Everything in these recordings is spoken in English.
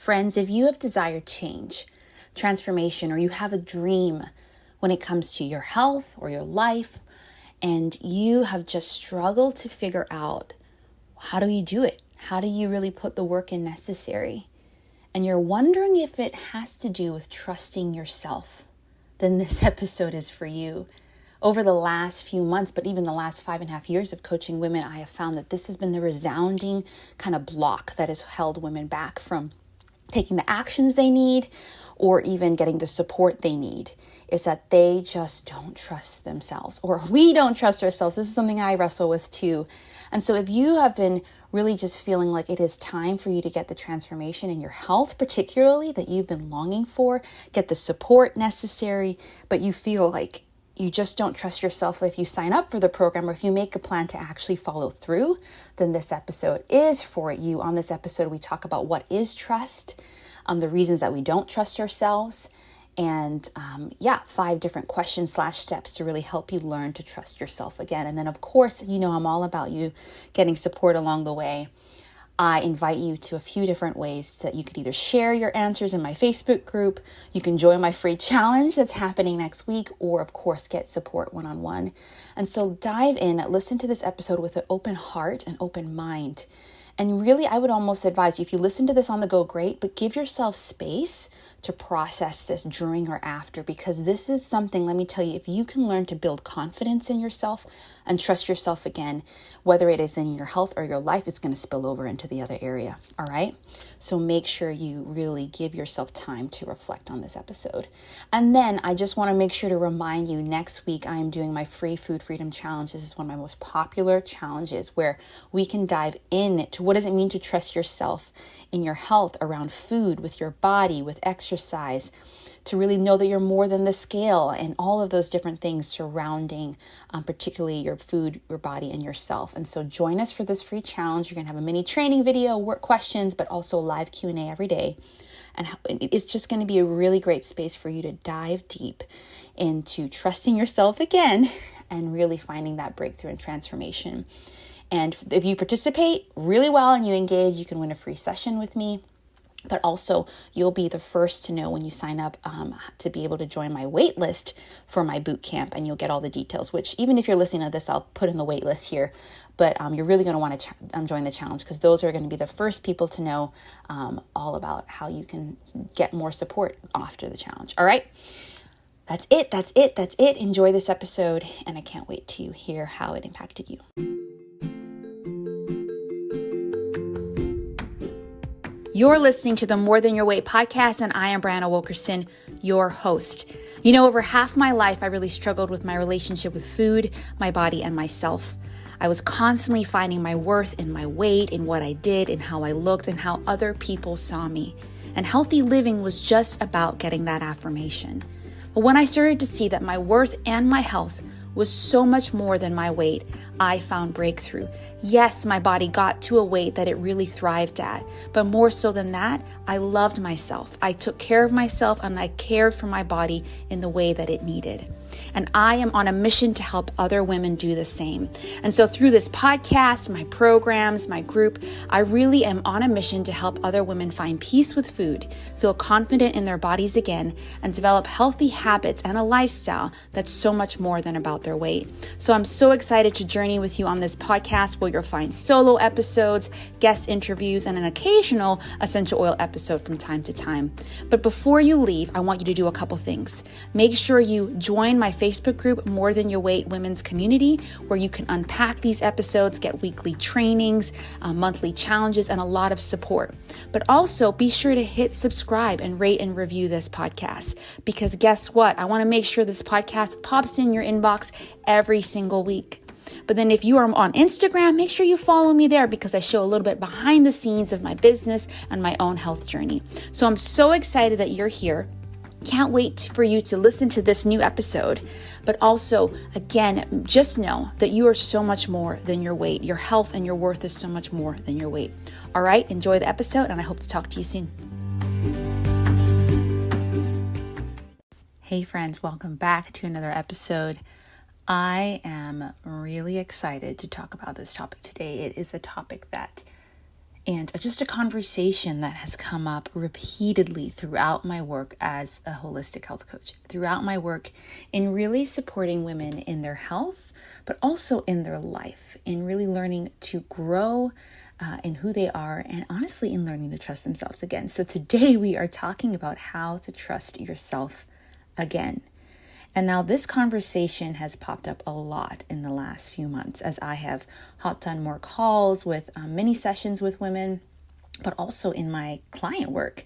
Friends, if you have desired change, transformation, or you have a dream when it comes to your health or your life, and you have just struggled to figure out how do you do it? How do you really put the work in necessary? And you're wondering if it has to do with trusting yourself, then this episode is for you. Over the last few months, but even the last 5.5 years of coaching women, I have found that this has been the resounding kind of block that has held women back from taking the actions they need or even getting the support they need, is that they just don't trust themselves, or we don't trust ourselves. This is something I wrestle with too. And so if you have been really just feeling like it is time for you to get the transformation in your health, particularly that you've been longing for, get the support necessary, but you feel like you just don't trust yourself if you sign up for the program or if you make a plan to actually follow through, then this episode is for you. On this episode, we talk about what is trust, the reasons that we don't trust ourselves, and 5 different questions/steps to really help you learn to trust yourself again. And then, of course, I'm all about you getting support along the way. I invite you to a few different ways that you could either share your answers in my Facebook group, you can join my free challenge that's happening next week, or of course get support one-on-one. And so dive in, listen to this episode with an open heart and open mind. And really, I would almost advise you, if you listen to this on the go, great, but give yourself space to process this during or after, because this is something, let me tell you, if you can learn to build confidence in yourself and trust yourself again, whether it is in your health or your life, it's going to spill over into the other area. All right. So make sure you really give yourself time to reflect on this episode. And then I just want to make sure to remind you, next week, I am doing my free Food Freedom Challenge. This is one of my most popular challenges where we can dive in to what does it mean to trust yourself in your health around food, with your body, with exercise, to really know that you're more than the scale and all of those different things surrounding particularly your food, your body, and yourself. And so join us for this free challenge. You're going to have a mini training video, work questions, but also live Q&A every day. And it's just going to be a really great space for you to dive deep into trusting yourself again and really finding that breakthrough and transformation. And if you participate really well and you engage, you can win a free session with me. But also, you'll be the first to know when you sign up to be able to join my wait list for my boot camp, and you'll get all the details, which even if you're listening to this, I'll put in the wait list here. But you're really going to want to join the challenge, because those are going to be the first people to know all about how you can get more support after the challenge. All right. That's it. Enjoy this episode, and I can't wait to hear how it impacted you. You're listening to the More Than Your Weight podcast, and I am Brianna Wilkerson, your host. Over half my life, I really struggled with my relationship with food, my body, and myself. I was constantly finding my worth in my weight, in what I did, in how I looked, and how other people saw me. And healthy living was just about getting that affirmation. But when I started to see that my worth and my health was so much more than my weight, I found breakthrough. Yes, my body got to a weight that it really thrived at, but more so than that, I loved myself. I took care of myself, and I cared for my body in the way that it needed. And I am on a mission to help other women do the same. And so through this podcast, my programs, my group, I really am on a mission to help other women find peace with food, feel confident in their bodies again, and develop healthy habits and a lifestyle that's so much more than about their weight. So I'm so excited to journey with you on this podcast, where you'll find solo episodes, guest interviews, and an occasional essential oil episode from time to time. But before you leave, I want you to do a couple things. Make sure you join my Facebook group, More Than Your Weight Women's Community, where you can unpack these episodes, get weekly trainings, monthly challenges, and a lot of support. But also be sure to hit subscribe and rate and review this podcast, because guess what? I want to make sure this podcast pops in your inbox every single week. But then if you are on Instagram, make sure you follow me there, because I show a little bit behind the scenes of my business and my own health journey. So I'm so excited that you're here. Can't wait for you to listen to this new episode. But also, again, just know that you are so much more than your weight. Your health and your worth is so much more than your weight. All right, enjoy the episode, and I hope to talk to you soon. Hey friends, welcome back to another episode. I am really excited to talk about this topic today. It is a topic that And just a conversation that has come up repeatedly throughout my work as a holistic health coach, throughout my work in really supporting women in their health, but also in their life, in really learning to grow in who they are, and honestly in learning to trust themselves again. So today we are talking about how to trust yourself again. And now this conversation has popped up a lot in the last few months as I have hopped on more calls with mini sessions with women, but also in my client work.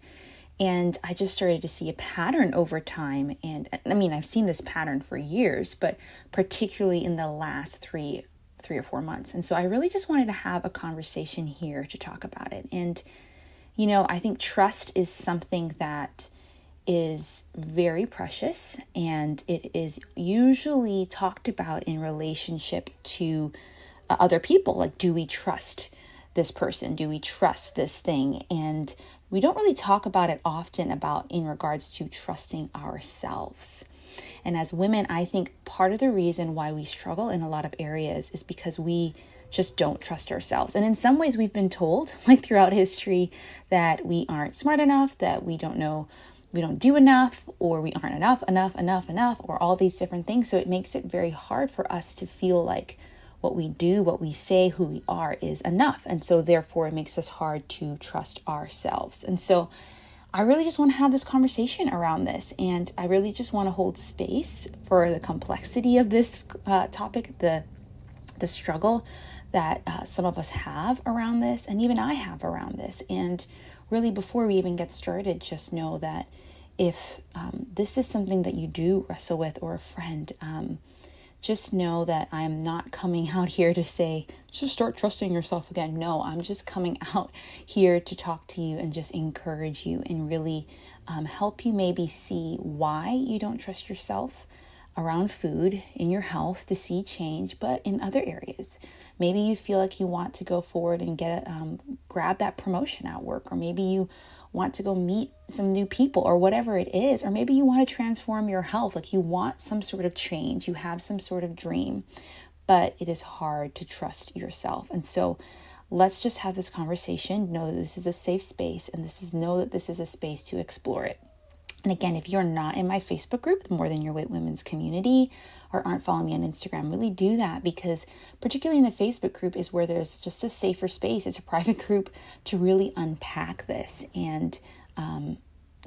And I just started to see a pattern over time. And I mean, I've seen this pattern for years, but particularly in the last three or 4 months. And so I really just wanted to have a conversation here to talk about it. And, I think trust is something that is very precious, and it is usually talked about in relationship to other people. Like, do we trust this person? Do we trust this thing? And we don't really talk about it often in regards to trusting ourselves. And as women, I think part of the reason why we struggle in a lot of areas is because we just don't trust ourselves. And in some ways we've been told, like throughout history, that we aren't smart enough, that we don't do enough, or we aren't enough, or all these different things. So it makes it very hard for us to feel like what we do, what we say, who we are is enough. And so therefore it makes us hard to trust ourselves. And so I really just want to have this conversation around this. And I really just want to hold space for the complexity of this topic, the struggle that some of us have around this, and even I have around this. And really, before we even get started, just know that if this is something that you do wrestle with, or a friend, just know that I'm not coming out here to say, just start trusting yourself again. No, I'm just coming out here to talk to you and just encourage you and really help you maybe see why you don't trust yourself around food, in your health, to see change, but in other areas. Maybe you feel like you want to go forward and grab that promotion at work, or maybe you want to go meet some new people, or whatever it is, or maybe you want to transform your health, like you want some sort of change, you have some sort of dream, but it is hard to trust yourself. And so let's just have this conversation, know that this is a safe space, and know that this is a space to explore it. And again, if you're not in my Facebook group, the More Than Your Weight Women's community, or aren't following me on Instagram, really do that, because particularly in the Facebook group is where there's just a safer space. It's a private group to really unpack this and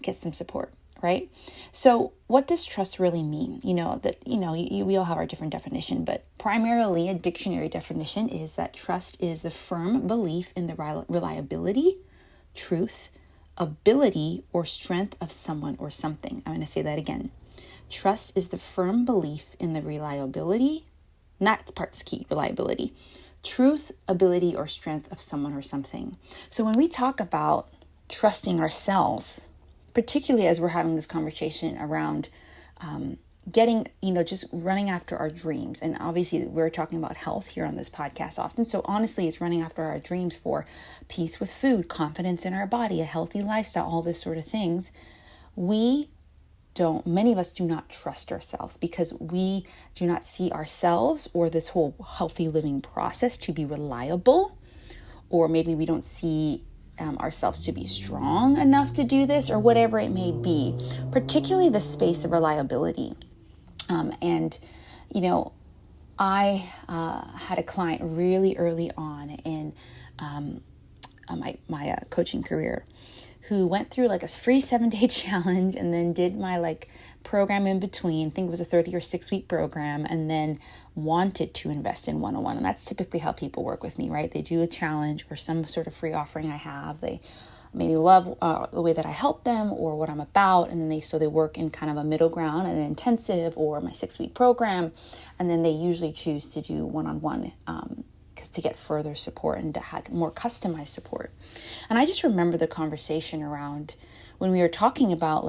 get some support, right? So what does trust really mean? We all have our different definition, but primarily a dictionary definition is that trust is the firm belief in the reliability, truth, ability, or strength of someone or something. I'm going to say that again. Trust is the firm belief in the reliability, not part's key, reliability, truth, ability, or strength of someone or something. So when we talk about trusting ourselves, particularly as we're having this conversation around just running after our dreams. And obviously we're talking about health here on this podcast often. So honestly, it's running after our dreams for peace with food, confidence in our body, a healthy lifestyle, all this sort of things. Many of us do not trust ourselves because we do not see ourselves or this whole healthy living process to be reliable, or maybe we don't see ourselves to be strong enough to do this, or whatever it may be, particularly the space of reliability. I had a client really early on in my coaching career who went through like a free 7-day challenge and then did my program in between. I think it was a 30 or 6 week program, and then wanted to invest in one-on-one. And that's typically how people work with me, right? They do a challenge or some sort of free offering I have. They maybe love the way that I help them or what I'm about. And then they work in kind of a middle ground, an intensive or my 6-week program. And then they usually choose to do one-on-one because to get further support and to have more customized support. And I just remember the conversation around when we were talking about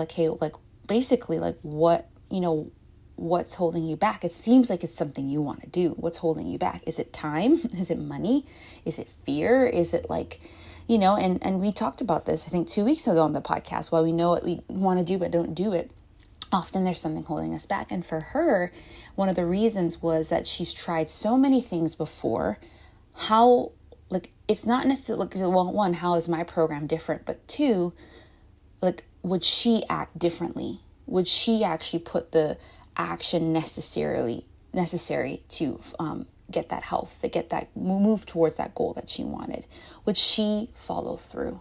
what's holding you back. It seems like it's something you want to do. What's holding you back? Is it time? Is it money? Is it fear? Is it and we talked about this, I think 2 weeks ago on the podcast. While we know what we want to do, but don't do it, often there's something holding us back. And for her, one of the reasons was that she's tried so many things before. it's not necessarily, well, one, how is my program different? But two, like, would she act differently? Would she actually put the action necessary to get that health, to get that, move towards that goal that she wanted? Would she follow through?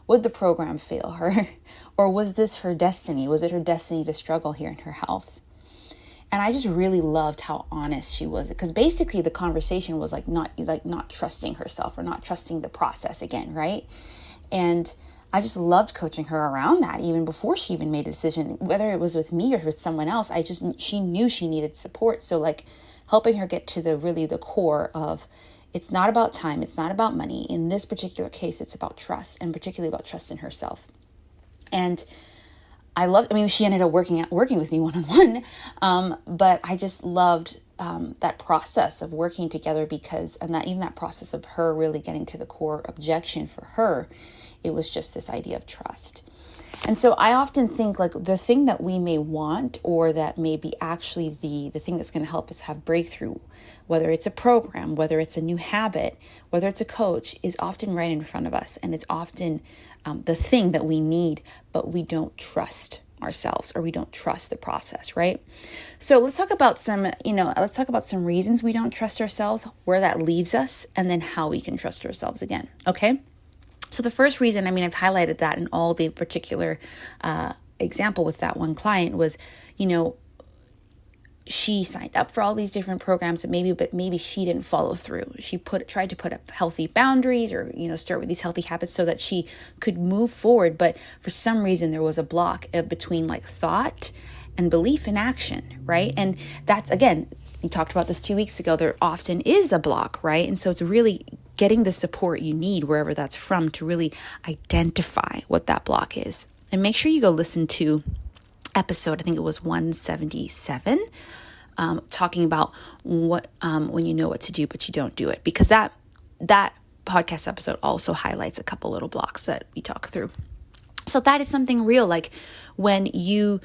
Would the program fail her? Or was this her destiny? Was it her destiny to struggle here in her health? And I just really loved how honest she was, because basically the conversation was not trusting herself or not trusting the process again, right? And I just loved coaching her around that, even before she even made a decision, whether it was with me or with someone else. She knew she needed support. So like helping her get to the core of, it's not about time, it's not about money. In this particular case, it's about trust, and particularly about trust in herself. And she ended up working with me one-on-one, but I just loved that process of working together, because, and that even that process of her really getting to the core objection for her, it was just this idea of trust. And so I often think like the thing that we may want, or that may be actually the thing that's going to help us have breakthrough, whether it's a program, whether it's a new habit, whether it's a coach, is often right in front of us. And it's often the thing that we need, but we don't trust ourselves, or we don't trust the process, right? So let's talk about some reasons we don't trust ourselves, where that leaves us, and then how we can trust ourselves again. Okay. So the first reason, I've highlighted that in all the particular example with that one client was, she signed up for all these different programs, but maybe she didn't follow through. She tried to put up healthy boundaries, or, start with these healthy habits so that she could move forward. But for some reason, there was a block between like thought and belief in action, right? And that's, again, we talked about this 2 weeks ago, there often is a block, right? And so it's really getting the support you need, wherever that's from, to really identify what that block is. And make sure you go listen to episode, I think it was 177, talking about what when you know what to do but you don't do it, because that podcast episode also highlights a couple little blocks that we talk through. So that is something real. Like when you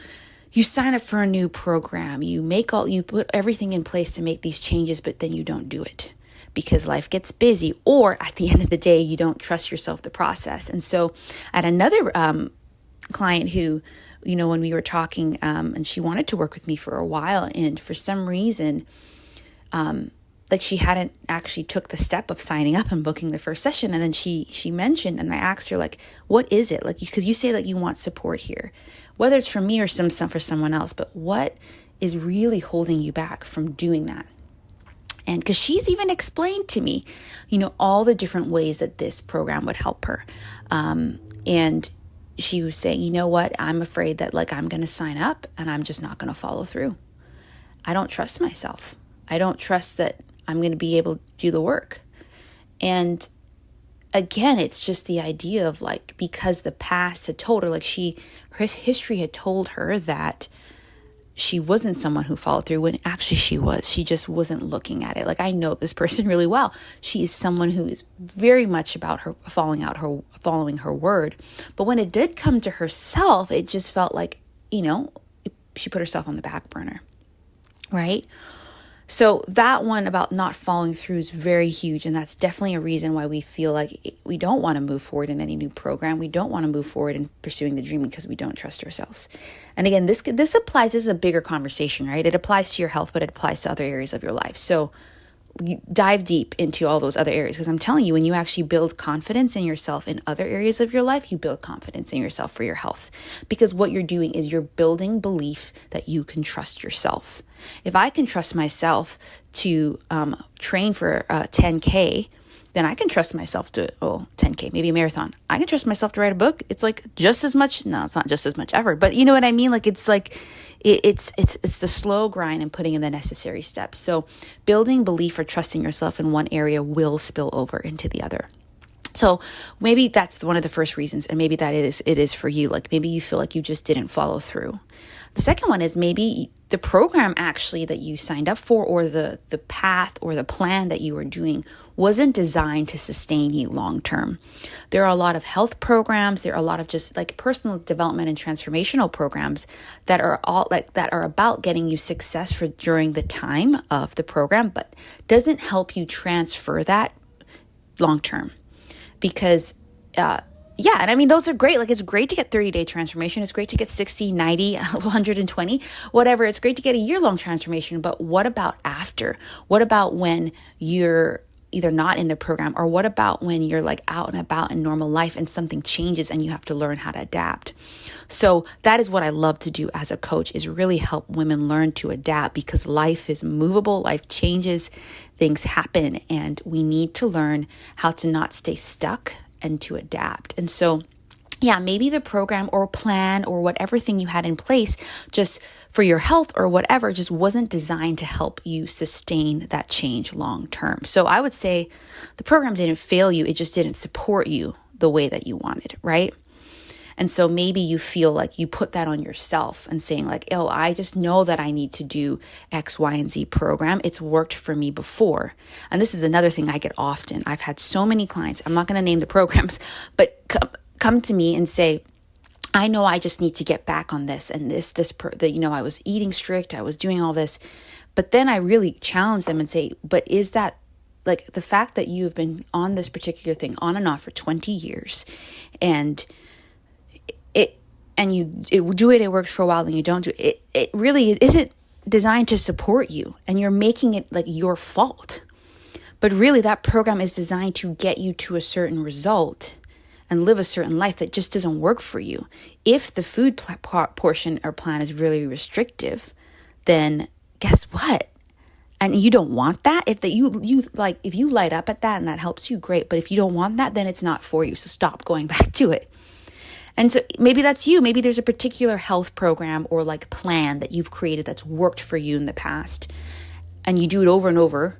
sign up for a new program, you put everything in place to make these changes, but then you don't do it because life gets busy, or at the end of the day, you don't trust yourself, the process. And so at another client who, when we were talking, and she wanted to work with me for a while, and for some reason, like she hadn't actually took the step of signing up and booking the first session. And then she mentioned, and I asked her, like, what is it? Like, because you say that you want support here, whether it's from me or some for someone else, but what is really holding you back from doing that? And because she's even explained to me, all the different ways that this program would help her. And she was saying, you know what, I'm afraid that like I'm going to sign up and I'm just not going to follow through. I don't trust myself. I don't trust that I'm going to be able to do the work. And again, it's just the idea of like, because the past had told her, like her history had told her that she wasn't someone who followed through, when actually she was. She just wasn't looking at it. Like, I know this person really well. She is someone who is very much about her following her word. But when it did come to herself, it just felt like, she put herself on the back burner, right? So that one about not following through is very huge. And that's definitely a reason why we feel like we don't want to move forward in any new program. We don't want to move forward in pursuing the dream because we don't trust ourselves. And again, this is a bigger conversation, right? It applies to your health, but it applies to other areas of your life. So dive deep into all those other areas, because I'm telling you, when you actually build confidence in yourself in other areas of your life, you build confidence in yourself for your health, because what you're doing is you're building belief that you can trust yourself. If I can trust myself to train for 10K, then I can trust myself to 10K, maybe a marathon. I can trust myself to write a book. It's like just as much. No, it's not just as much ever, but you know what I mean? Like it's like it's the slow grind and putting in the necessary steps. So building belief or trusting yourself in one area will spill over into the other. So maybe that's one of the first reasons, and maybe it is for you. Like maybe you feel like you just didn't follow through. The second one is maybe the program actually that you signed up for, or the path or the plan that you were doing, wasn't designed to sustain you long term. There are a lot of health programs. There are a lot of just like personal development and transformational programs that are about getting you success during the time of the program, but doesn't help you transfer that long term. Because, yeah, and I mean, those are great. Like, it's great to get 30-day transformation. It's great to get 60, 90, 120, whatever. It's great to get a year-long transformation. But what about after? What about when you're either not in the program, or what about when you're like out and about in normal life and something changes and you have to learn how to adapt? So that is what I love to do as a coach, is really help women learn to adapt, because life is movable, life changes, things happen, and we need to learn how to not stay stuck and to adapt. And so, yeah, maybe the program or plan or whatever thing you had in place just for your health or whatever just wasn't designed to help you sustain that change long term. So I would say the program didn't fail you. It just didn't support you the way that you wanted, right? And so maybe you feel like you put that on yourself and saying like, oh, I just know that I need to do X, Y, and Z program. It's worked for me before. And this is another thing I get often. I've had so many clients, I'm not going to name the programs, but come to me and say, I know I just need to get back on this and I was eating strict, I was doing all this. But then I really challenge them and say, but is that like the fact that you've been on this particular thing on and off for 20 years and you do it, it works for a while, then you don't do it. It really isn't designed to support you, and you're making it like your fault. But really that program is designed to get you to a certain result and live a certain life that just doesn't work for you. If the food portion or plan is really restrictive, then guess what? And you don't want that. If you light up at that and that helps you, great. But if you don't want that, then it's not for you. So stop going back to it. And so maybe that's you. Maybe there's a particular health program or like plan that you've created that's worked for you in the past, and you do it over and over.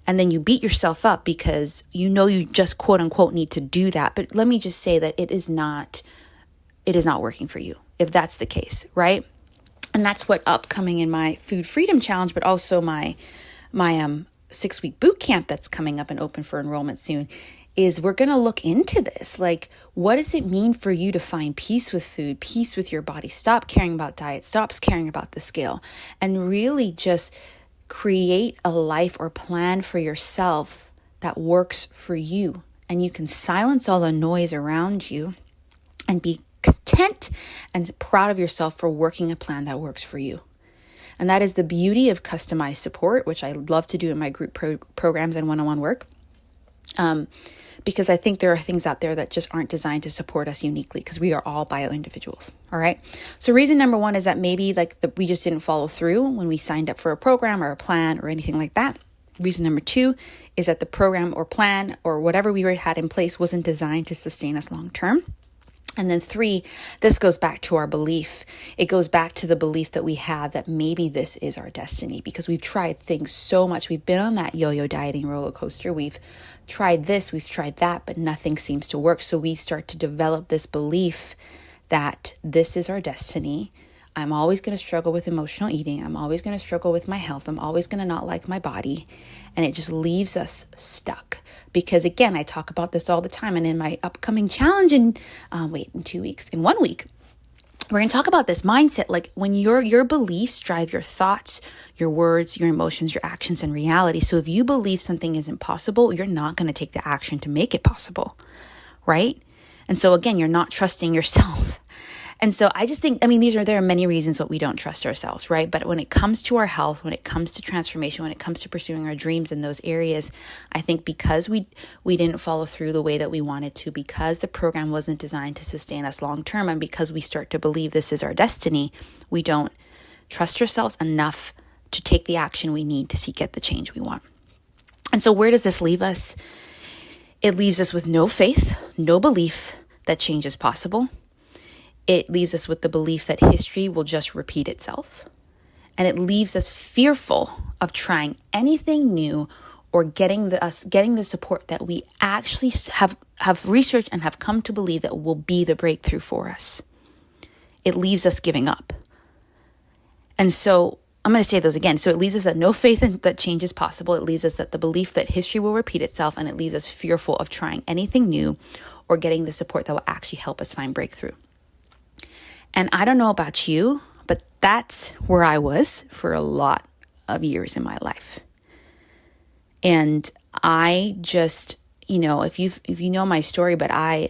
And then you beat yourself up because you know you just quote unquote need to do that. But let me just say that it is not working for you if that's the case, right? And that's what upcoming in my Food Freedom Challenge, but also my 6-week boot camp that's coming up and open for enrollment soon, is we're going to look into this. Like, what does it mean for you to find peace with food, peace with your body, stop caring about diet, stop caring about the scale, and really just create a life or plan for yourself that works for you. And you can silence all the noise around you and be content and proud of yourself for working a plan that works for you. And that is the beauty of customized support, which I love to do in my group programs and one-on-one work. Because I think there are things out there that just aren't designed to support us uniquely, because we are all bio individuals. All right. So reason number one is that maybe we just didn't follow through when we signed up for a program or a plan or anything like that. Reason number two is that the program or plan or whatever we had in place wasn't designed to sustain us long term. And then three, this goes back to our belief. It goes back to the belief that we have that maybe this is our destiny, because we've tried things so much. We've been on that yo-yo dieting roller coaster. We've tried this, we've tried that, but nothing seems to work. So we start to develop this belief that this is our destiny. I'm always going to struggle with emotional eating. I'm always going to struggle with my health. I'm always going to not like my body. And it just leaves us stuck. Because again, I talk about this all the time. And in my upcoming challenge in 2 weeks, in 1 week, we're going to talk about this mindset. Like when your beliefs drive your thoughts, your words, your emotions, your actions, and reality. So if you believe something isn't possible, you're not going to take the action to make it possible, right? And so again, you're not trusting yourself. And so I just think, there are many reasons why we don't trust ourselves, right? But when it comes to our health, when it comes to transformation, when it comes to pursuing our dreams in those areas, I think because we didn't follow through the way that we wanted to, because the program wasn't designed to sustain us long term, and because we start to believe this is our destiny, we don't trust ourselves enough to take the action we need to get the change we want. And so where does this leave us? It leaves us with no faith, no belief that change is possible. It leaves us with the belief that history will just repeat itself. And it leaves us fearful of trying anything new or getting the support that we actually have researched and have come to believe that will be the breakthrough for us. It leaves us giving up. And so I'm going to say those again. So it leaves us that no faith in that change is possible. It leaves us that the belief that history will repeat itself, and it leaves us fearful of trying anything new or getting the support that will actually help us find breakthrough. And I don't know about you, but that's where I was for a lot of years in my life. And I just, if you know my story, but I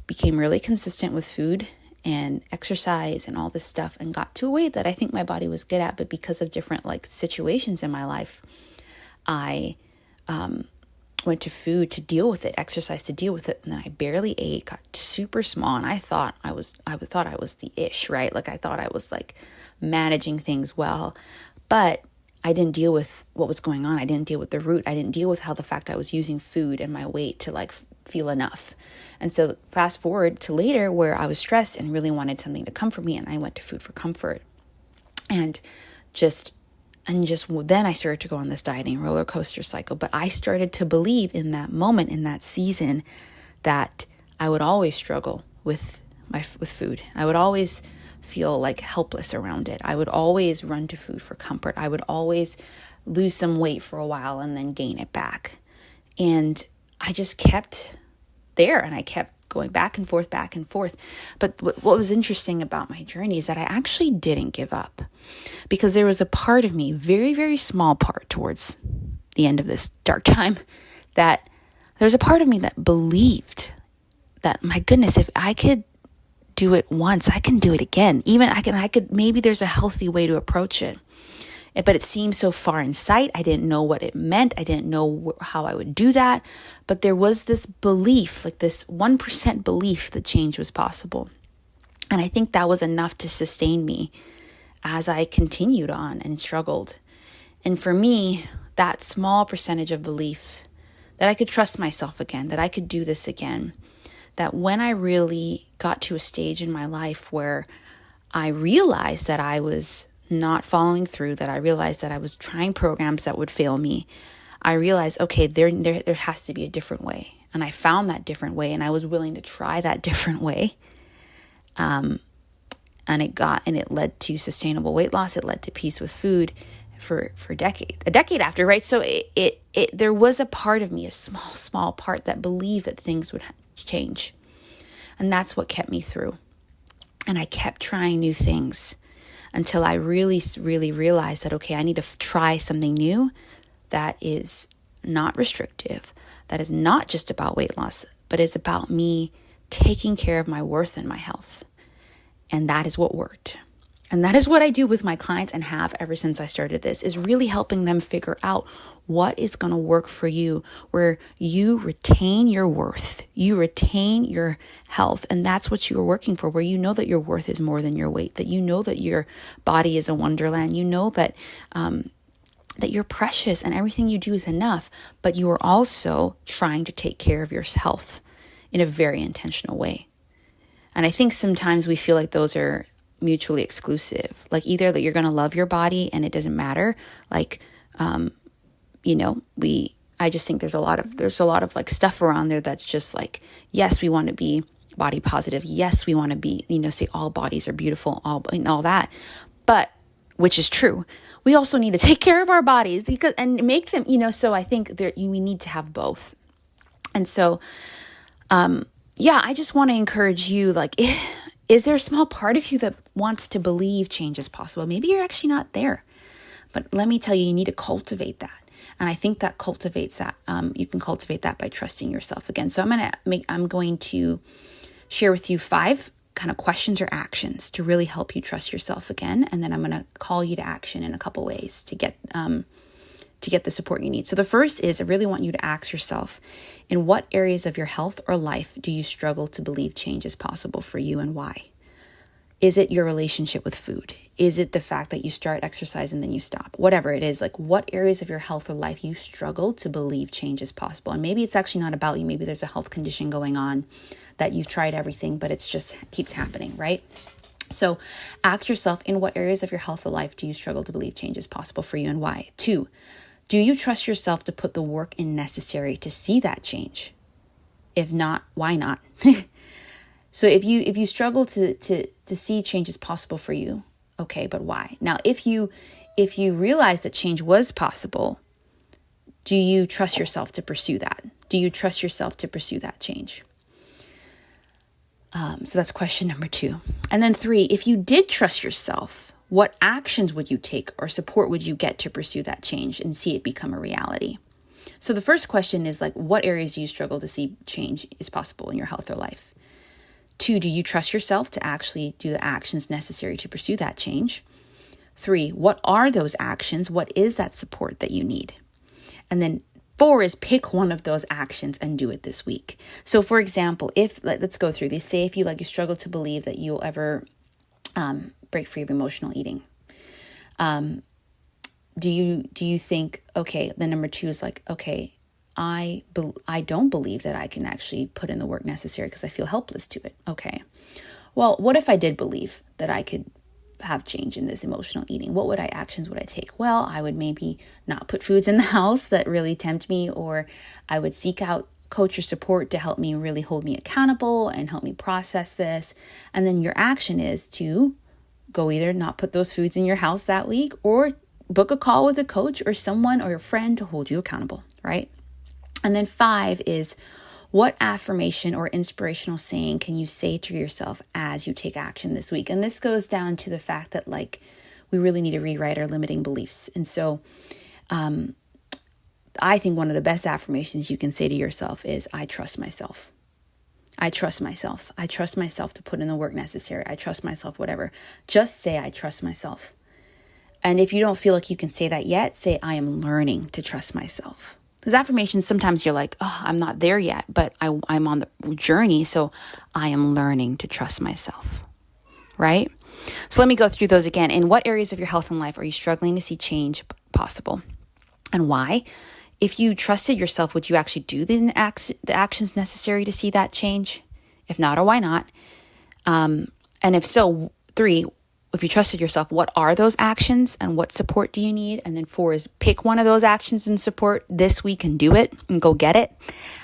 became really consistent with food and exercise and all this stuff, and got to a weight that I think my body was good at. But because of different situations in my life, I went to food to deal with it, exercise to deal with it, and then I barely ate, got super small, and I thought I was the ish, right? I thought I was managing things well, but I didn't deal with what was going on. I didn't deal with the root. I didn't deal with how the fact I was using food and my weight to feel enough. And so fast forward to later, where I was stressed and really wanted something to comfort me, and I went to food for comfort. And just then I started to go on this dieting roller coaster cycle. But I started to believe in that moment, in that season, that I would always struggle with food. I would always feel helpless around it. I would always run to food for comfort. I would always lose some weight for a while and then gain it back. And I just kept there, and I kept going back and forth. But what was interesting about my journey is that I actually didn't give up, because there was a part of me, very, very small part towards the end of this dark time, that there's a part of me that believed that, my goodness, if I could do it once, I can do it again. Even I could, maybe there's a healthy way to approach it. But it seemed so far in sight. I didn't know what it meant. I didn't know how I would do that. But there was this belief, this 1% belief that change was possible. And I think that was enough to sustain me as I continued on and struggled. And for me, that small percentage of belief that I could trust myself again, that I could do this again, that when I really got to a stage in my life where I realized that I was not following through, that I realized that I was trying programs that would fail me, I realized, okay, there has to be a different way. And I found that different way, and I was willing to try that different way. And it led to sustainable weight loss. It led to peace with food for a decade after, right? So there was a part of me, a small part, that believed that things would change. And that's what kept me through. And I kept trying new things until I really, really realized that, okay, I need to try something new that is not restrictive, that is not just about weight loss, but is about me taking care of my worth and my health. And that is what worked. And that is what I do with my clients, and have ever since I started this, is really helping them figure out what is going to work for you, where you retain your worth, you retain your health. And that's what you are working for, where you know that your worth is more than your weight, that you know that your body is a wonderland, you know that that you're precious and everything you do is enough, but you are also trying to take care of your health in a very intentional way. And I think sometimes we feel like those are mutually exclusive, either that you're going to love your body and it doesn't matter. I just think there's a lot of stuff around there that's just yes, we want to be body positive. Yes, we want to be, say all bodies are beautiful, all that, but which is true. We also need to take care of our bodies and make them, so I think we need to have both. And so, I just want to encourage you, is there a small part of you that wants to believe change is possible? Maybe you're actually not there, but let me tell you, you need to cultivate that. And I think that cultivates that. You can cultivate that by trusting yourself again. So I'm going to share with you 5 kind of questions or actions to really help you trust yourself again. And then I'm going to call you to action in a couple ways to get the support you need. So the first is, I really want you to ask yourself, in what areas of your health or life do you struggle to believe change is possible for you, and why? Is it your relationship with food? Is it the fact that you start exercise and then you stop? Whatever it is, what areas of your health or life you struggle to believe change is possible. And maybe it's actually not about you. Maybe there's a health condition going on that you've tried everything, but it's just keeps happening, right? So ask yourself, in what areas of your health or life do you struggle to believe change is possible for you, and why? 2, do you trust yourself to put the work in necessary to see that change? If not, why not? So if you struggle to see change is possible for you, okay, but why? Now, if you realize that change was possible, do you trust yourself to pursue that? Do you trust yourself to pursue that change? So that's question number 2. And then 3, if you did trust yourself, what actions would you take or support would you get to pursue that change and see it become a reality? So the first question is like, what areas do you struggle to see change is possible in your health or life? 2, do you trust yourself to actually do the actions necessary to pursue that change? 3, what are those actions? What is that support that you need? And then 4 is pick one of those actions and do it this week. So for example, let's go through these. Say if you struggle to believe that you'll ever break free of emotional eating. Do you think, okay, then number 2 is like, okay, I don't believe that I can actually put in the work necessary because I feel helpless to it. Okay. Well, what if I did believe that I could have change in this emotional eating? What actions would I take? Well, I would maybe not put foods in the house that really tempt me, or I would seek out coach or support to help me really hold me accountable and help me process this. And then your action is to go either not put those foods in your house that week or book a call with a coach or someone or your friend to hold you accountable, right? And then 5 is, what affirmation or inspirational saying can you say to yourself as you take action this week? And this goes down to the fact that we really need to rewrite our limiting beliefs. And so I think one of the best affirmations you can say to yourself is, I trust myself. I trust myself. I trust myself to put in the work necessary. I trust myself, whatever. Just say, I trust myself. And if you don't feel like you can say that yet, say, I am learning to trust myself. Because affirmations, sometimes you're like, oh, I'm not there yet, but I'm on the journey. So I am learning to trust myself, right? So let me go through those again. In what areas of your health and life are you struggling to see change possible, and why? If you trusted yourself, would you actually do the actions necessary to see that change? If not, or why not? And if so, 3, if you trusted yourself, what are those actions and what support do you need? And then 4 is pick one of those actions and support this week and do it and go get it.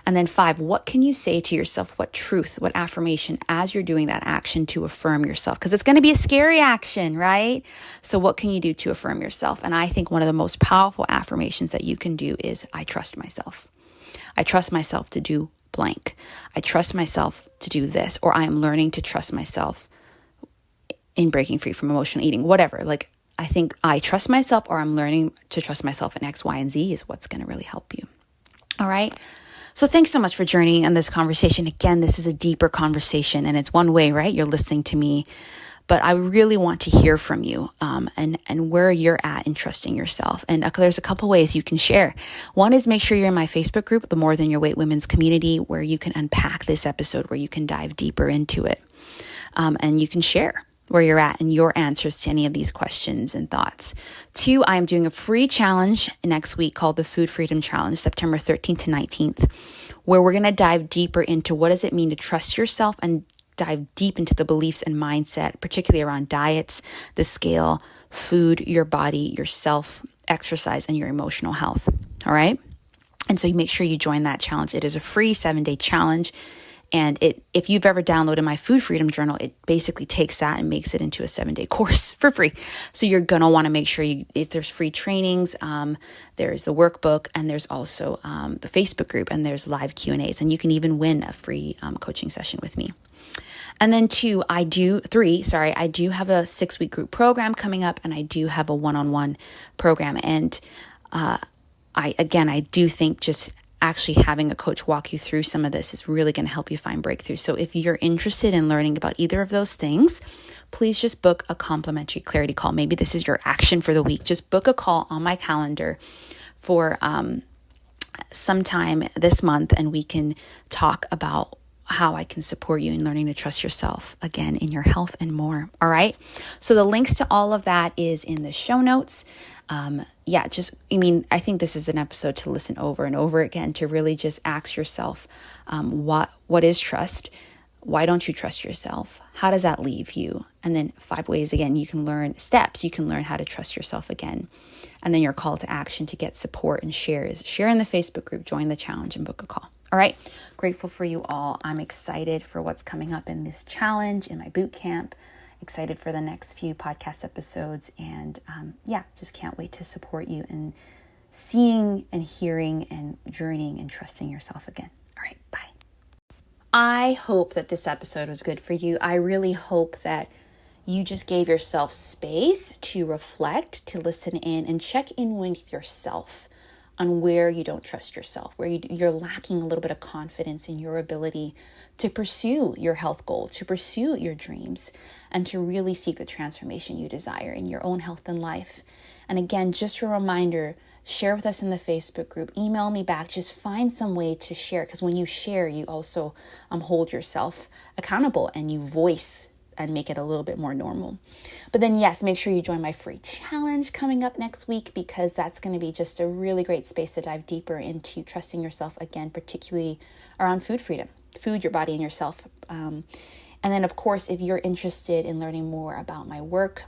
And then 5, what can you say to yourself? What truth, what affirmation as you're doing that action to affirm yourself? Because it's going to be a scary action, right? So what can you do to affirm yourself? And I think one of the most powerful affirmations that you can do is, I trust myself. I trust myself to do blank. I trust myself to do this, or I am learning to trust myself in breaking free from emotional eating, whatever. I think I trust myself, or I'm learning to trust myself in X, Y, and Z is what's going to really help you. All right. So thanks so much for joining in this conversation. Again, this is a deeper conversation, and it's one way, right? You're listening to me, but I really want to hear from you, and where you're at in trusting yourself. And there's a couple ways you can share. One is make sure you're in my Facebook group, the More Than Your Weight Women's Community, where you can unpack this episode, where you can dive deeper into it, and you can share where you're at and your answers to any of these questions and thoughts. 2, I am doing a free challenge next week called the Food Freedom Challenge, September 13th to 19th, where we're going to dive deeper into what does it mean to trust yourself and dive deep into the beliefs and mindset, particularly around diets, the scale, food, your body, yourself, exercise, and your emotional health. All right. And so you make sure you join that challenge. It is a free 7-day challenge. And if you've ever downloaded my Food Freedom Journal, it basically takes that and makes it into a 7-day course for free. So you're going to want to make sure if there's free trainings, there's the workbook, and there's also the Facebook group, and there's live Q&As, and you can even win a free coaching session with me. And then 3, I do have a 6-week group program coming up, and I do have a one-on-one program. And I do think just actually having a coach walk you through some of this is really going to help you find breakthrough. So if you're interested in learning about either of those things, please just book a complimentary clarity call. Maybe this is your action for the week. Just book a call on my calendar for sometime this month, and we can talk about how I can support you in learning to trust yourself again in your health and more. All right. So the links to all of that is in the show notes. I think this is an episode to listen over and over again, to really just ask yourself, what is trust? Why don't you trust yourself? How does that leave you? And then 5 ways, again, you can learn steps. You can learn how to trust yourself again. And then your call to action to get support and share in the Facebook group, join the challenge, and book a call. All right. Grateful for you all. I'm excited for what's coming up in this challenge, in my boot camp. Excited for the next few podcast episodes. And just can't wait to support you in seeing and hearing and journeying and trusting yourself again. All right. Bye. I hope that this episode was good for you. I really hope that you just gave yourself space to reflect, to listen in, and check in with yourself on where you don't trust yourself, where you're lacking a little bit of confidence in your ability to pursue your health goal, to pursue your dreams, and to really seek the transformation you desire in your own health and life. And again, just a reminder, share with us in the Facebook group, email me back, just find some way to share, because when you share, you also hold yourself accountable and you voice and make it a little bit more normal. But then yes, make sure you join my free challenge coming up next week, because that's going to be just a really great space to dive deeper into trusting yourself again, particularly around food freedom, food, your body, and yourself. And then of course, if you're interested in learning more about my work,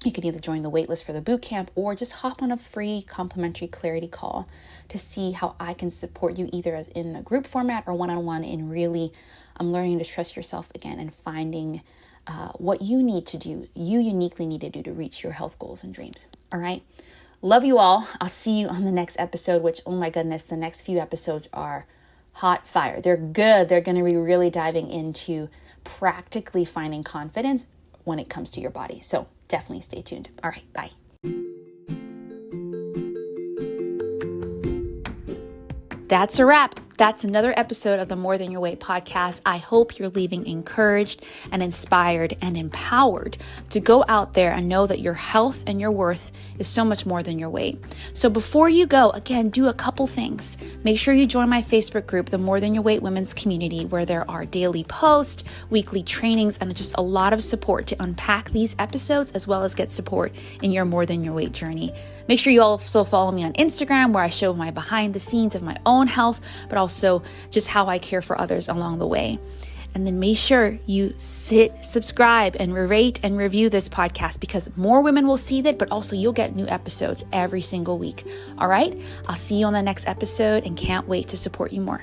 you can either join the waitlist for the bootcamp or just hop on a free complimentary clarity call to see how I can support you either as in a group format or one-on-one in really learning to trust yourself again and finding what you need to do, you uniquely need to do to reach your health goals and dreams. All right. Love you all. I'll see you on the next episode, which, oh my goodness, the next few episodes are hot fire. They're good. They're going to be really diving into practically finding confidence when it comes to your body. So definitely stay tuned. All right. Bye. That's a wrap. That's another episode of the More Than Your Weight podcast. I hope you're leaving encouraged and inspired and empowered to go out there and know that your health and your worth is so much more than your weight. So before you go, again, do a couple things. Make sure you join my Facebook group, the More Than Your Weight Women's Community, where there are daily posts, weekly trainings, and just a lot of support to unpack these episodes, as well as get support in your More Than Your Weight journey. Make sure you also follow me on Instagram, where I show my behind the scenes of my own health, but also just how I care for others along the way. And then make sure you subscribe and rate and review this podcast, because more women will see that, but also you'll get new episodes every single week. All right. I'll see you on the next episode and can't wait to support you more.